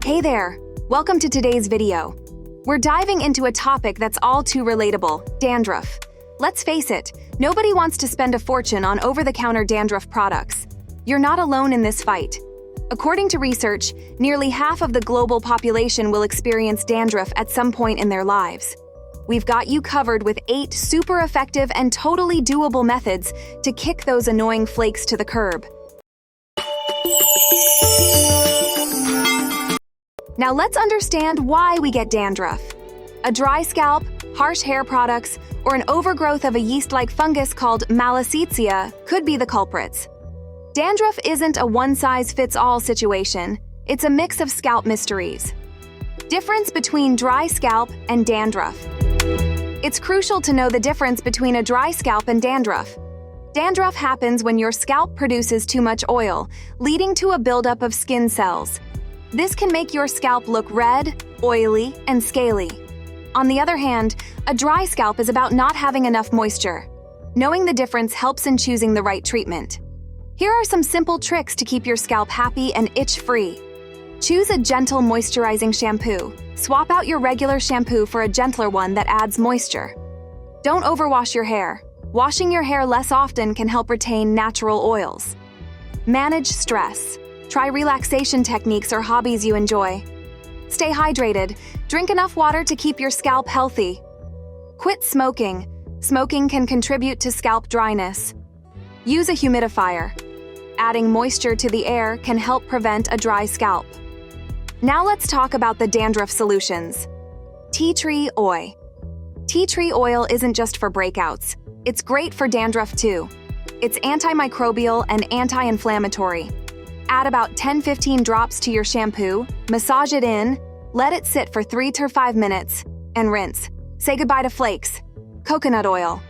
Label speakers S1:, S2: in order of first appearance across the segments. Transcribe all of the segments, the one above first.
S1: Hey there! Welcome to today's video. We're diving into a topic that's all too relatable, dandruff. Let's face it, nobody wants to spend a fortune on over-the-counter dandruff products. You're not alone in this fight. According to research, nearly half of the global population will experience dandruff at some point in their lives. We've got you covered with 8 super effective and totally doable methods to kick those annoying flakes to the curb. Now let's understand why we get dandruff. A dry scalp, harsh hair products, or an overgrowth of a yeast-like fungus called malassezia could be the culprits. Dandruff isn't a one-size-fits-all situation. It's a mix of scalp mysteries. Difference between dry scalp and dandruff. It's crucial to know the difference between a dry scalp and dandruff. Dandruff happens when your scalp produces too much oil, leading to a buildup of skin cells. This can make your scalp look red, oily, and scaly. On the other hand, a dry scalp is about not having enough moisture. Knowing the difference helps in choosing the right treatment. Here are some simple tricks to keep your scalp happy and itch-free. Choose a gentle moisturizing shampoo. Swap out your regular shampoo for a gentler one that adds moisture. Don't overwash your hair. Washing your hair less often can help retain natural oils. Manage stress. Try relaxation techniques or hobbies you enjoy. Stay hydrated. Drink enough water to keep your scalp healthy. Quit smoking. Smoking can contribute to scalp dryness. Use a humidifier. Adding moisture to the air can help prevent a dry scalp. Now let's talk about the dandruff solutions. Tea tree oil. Tea tree oil isn't just for breakouts. It's great for dandruff too. It's antimicrobial and anti-inflammatory. Add about 10-15 drops to your shampoo, massage it in, let it sit for 3 to 5 minutes, and rinse. Say goodbye to flakes. Coconut oil.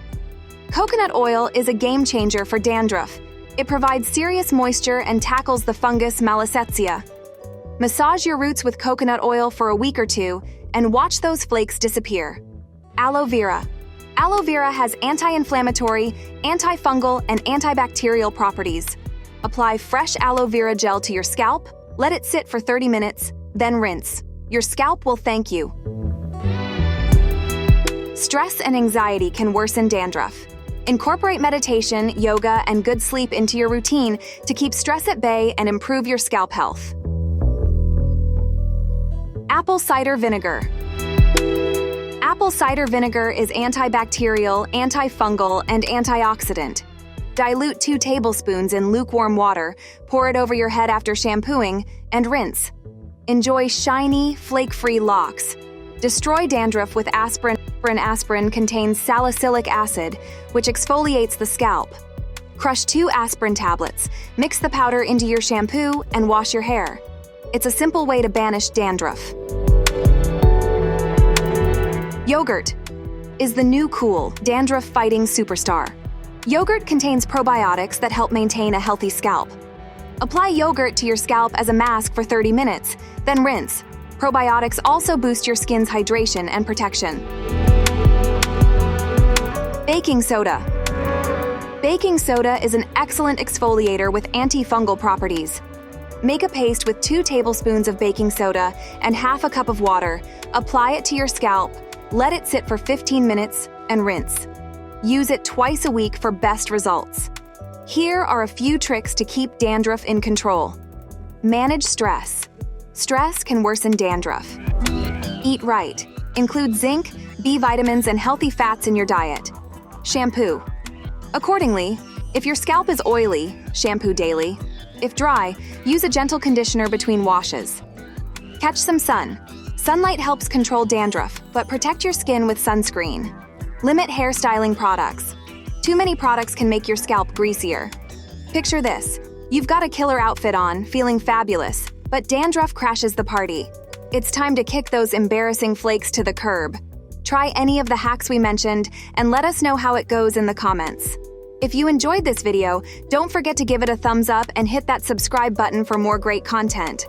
S1: Coconut oil is a game changer for dandruff. It provides serious moisture and tackles the fungus malassezia. Massage your roots with coconut oil for a week or two and watch those flakes disappear. Aloe vera. Aloe vera has anti-inflammatory, antifungal, and antibacterial properties. Apply fresh aloe vera gel to your scalp, let it sit for 30 minutes, then rinse. Your scalp will thank you. Stress and anxiety can worsen dandruff. Incorporate meditation, yoga, and good sleep into your routine to keep stress at bay and improve your scalp health. Apple cider vinegar. Apple cider vinegar is antibacterial, antifungal, and antioxidant. Dilute 2 tablespoons in lukewarm water, pour it over your head after shampooing, and rinse. Enjoy shiny, flake-free locks. Destroy dandruff with aspirin. Aspirin contains salicylic acid, which exfoliates the scalp. Crush 2 aspirin tablets, mix the powder into your shampoo, and wash your hair. It's a simple way to banish dandruff. Yogurt is the new cool dandruff-fighting superstar. Yogurt contains probiotics that help maintain a healthy scalp. Apply yogurt to your scalp as a mask for 30 minutes, then rinse. Probiotics also boost your skin's hydration and protection. Baking soda. Baking soda is an excellent exfoliator with antifungal properties. Make a paste with 2 tablespoons of baking soda and half a cup of water. Apply it to your scalp, let it sit for 15 minutes, and rinse. Use it twice a week for best results. Here are a few tricks to keep dandruff in control. Manage stress. Stress can worsen dandruff. Eat right. Include zinc, B vitamins, and healthy fats in your diet. Shampoo. Accordingly, if your scalp is oily, shampoo daily. If dry, use a gentle conditioner between washes. Catch some sun. Sunlight helps control dandruff, but protect your skin with sunscreen. Limit hairstyling products. Too many products can make your scalp greasier. Picture this. You've got a killer outfit on, feeling fabulous, but dandruff crashes the party. It's time to kick those embarrassing flakes to the curb. Try any of the hacks we mentioned and let us know how it goes in the comments. If you enjoyed this video, don't forget to give it a thumbs up and hit that subscribe button for more great content.